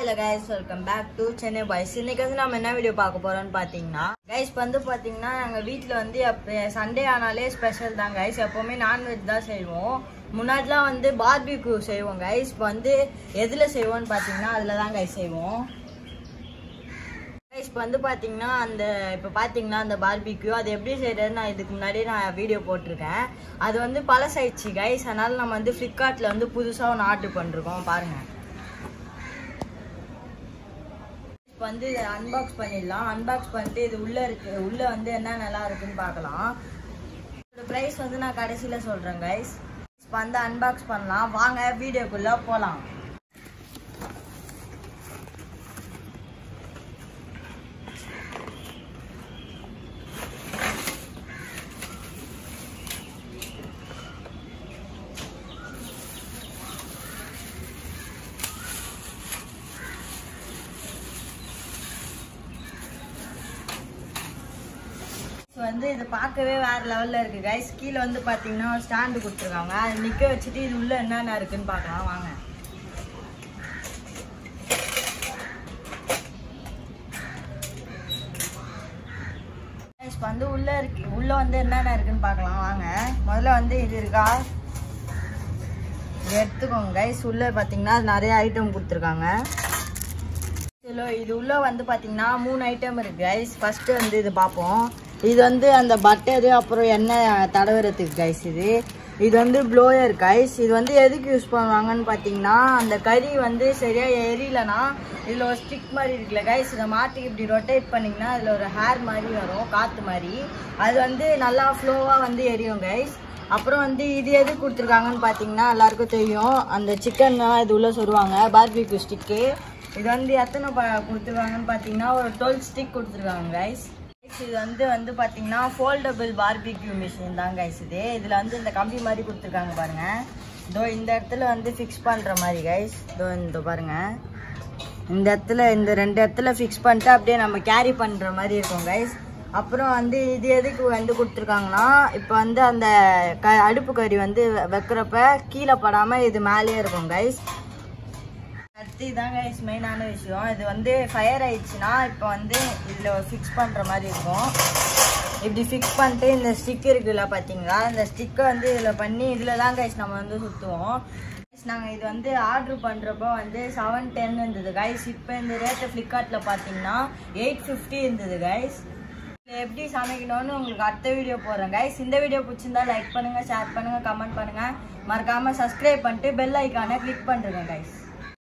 Hello guys, welcome back to Chennai Boys. இன்னைக்கு வந்து நாம என்ன வீடியோ பார்க்க போறோம்னு பாத்தீங்கன்னா गाइस வந்து பாத்தீங்கன்னா எங்க வீட்ல வந்து சண்டே ஆனாலே ஸ்பெஷல் தான் गाइस. எப்பவுமே நான்வெஜ் தான் செய்வோம். முன்னாடிலாம் வந்து பார்பிக்யூ செய்வோம் गाइस. இப்போ வந்து எதுல செய்வோம்னு பாத்தீங்கன்னா அதுல தான் गाइस செய்வோம். गाइस இப்போ வந்து பாத்தீங்கன்னா இப்போ பாத்தீங்கன்னா அந்த பார்பிக்யூ அது எப்படி செய்யறதுன்னு நான் இதுக்கு முன்னாடி நான் வீடியோ போட்டிருக்கேன். அது வந்து பழசாயிடுச்சு गाइस. அதனால நம்ம வந்து Flipkartல வந்து புதுசா ஒன்று ஆர்டர் பண்ணிருக்கோம் பாருங்க. இப்போ வந்து இதை அன்பாக்ஸ் பண்ணிடலாம். அன்பாக்ஸ் பண்ணிட்டு இது உள்ள வந்து என்ன நல்லா இருக்குன்னு பார்க்கலாம். இதோட ப்ரைஸ் வந்து நான் கடைசியில் சொல்கிறேன் गाइस. இப்போ வந்து அன்பாக்ஸ் பண்ணலாம் வாங்க வீடியோக்குள்ளே போகலாம். வந்து இது பார்க்கவே வேற லெவல்ல இருக்கு गाइस. கீழே வந்து பாத்தீங்கன்னா ஸ்டாண்ட் கொடுத்துருக்காங்க. அது நிக்க வச்சுட்டு இது உள்ள என்னென்ன இருக்குன்னு பார்க்கலாம் வாங்க. गाइस வந்து உள்ள வந்து என்னென்ன இருக்குன்னு பார்க்கலாம் வாங்க. முதல்ல வந்து இது இருக்கா எடுத்துக்கோங்க गाइस. உள்ள பாத்தீங்கன்னா நிறைய ஐட்டம் கொடுத்துருக்காங்க. இது உள்ள வந்து பாத்தீங்கன்னா 3 ஐட்டம் இருக்கு गाइस. ஃபர்ஸ்ட் வந்து இது பார்ப்போம். இது வந்து அந்த பட்டரு அப்புறம் எண்ணெய் தடவுறதுக்கு गाइस. இது வந்து ப்ளோயர் गाइस. இது வந்து எதுக்கு யூஸ் பண்ணுவாங்கன்னு பார்த்தீங்கன்னா அந்த கறி வந்து சரியா எரியலனா இதில் ஒரு ஸ்டிக் மாதிரி இருக்குல்ல गाइस. இதை மாட்டி இப்படி ரொட்டேட் பண்ணிங்கன்னா அதில் ஒரு ஹேர் மாதிரி வரும், காற்று மாதிரி. அது வந்து நல்லா ஃப்ளோவாக வந்து எரியும் गाइस. அப்புறம் வந்து இது எது கொடுத்துருக்காங்கன்னு பார்த்தீங்கன்னா எல்லாருக்கும் தெரியும், அந்த சிக்கன் தான் இது உள்ள சொல்லுவாங்க பார்பிக்யூ ஸ்டிக்கு. இது வந்து எத்தனை கொடுத்துருக்காங்கன்னு பார்த்தீங்கன்னா ஒரு 12 ஸ்டிக் கொடுத்துருக்காங்க गाइस. இது வந்து பாத்தீங்கன்னா ஃபோல்டபிள் பார்பிக்யூ மிஷின் தான் गाइस. இதுல வந்து இந்த கம்பி மாதிரி கொடுத்துருக்காங்க பாருங்க. இதோ இந்த இடத்துல வந்து ஃபிக்ஸ் பண்ற மாதிரி गाइस. இதோ பாருங்க, இந்த இடத்துல இந்த 2 இடத்துல ஃபிக்ஸ் பண்ணிட்டு அப்படியே நம்ம கேரி பண்ற மாதிரி இருக்கும் गाइस. அப்புறம் வந்து இது எதுக்கு வந்து கொடுத்துருக்காங்கன்னா இப்போ வந்து அந்த அடுப்பு கறி வந்து வைக்கிறப்ப கீழே படாம இது மேலேயே இருக்கும் गाइस. அடுத்து இதான் गाइस மெயினான விஷயம். இது வந்து ஃபயர் ஆயிடுச்சுன்னா இப்போ வந்து இதில் ஃபிக்ஸ் பண்ணுற மாதிரி இருக்கும். இப்படி ஃபிக்ஸ் பண்ணிட்டு இந்த ஸ்டிக் இருக்குல்ல பார்த்தீங்களா, இந்த ஸ்டிக்கை வந்து இதில் பண்ணி இதில் தான் गाइस நம்ம வந்து சுற்றுவோம். நாங்கள் இது வந்து ஆர்டர் பண்ணுறப்போ வந்து 710 இருந்தது गाइस. இப்போ இந்த ரேட்டு ஃப்ளிப்கார்ட்டில் பார்த்தீங்கன்னா 850 இருந்தது गाइस. இதில் எப்படி சமைக்கணும்னு உங்களுக்கு அடுத்த வீடியோ போடுறேன் गाइस. இந்த வீடியோ பிடிச்சிருந்தா லைக் பண்ணுங்கள், ஷேர் பண்ணுங்கள், கமெண்ட் பண்ணுங்கள். மறக்காமல் சப்ஸ்கிரைப் பண்ணிட்டு பெல் ஐக்கானை கிளிக் பண்ணுறேங்க गाइस.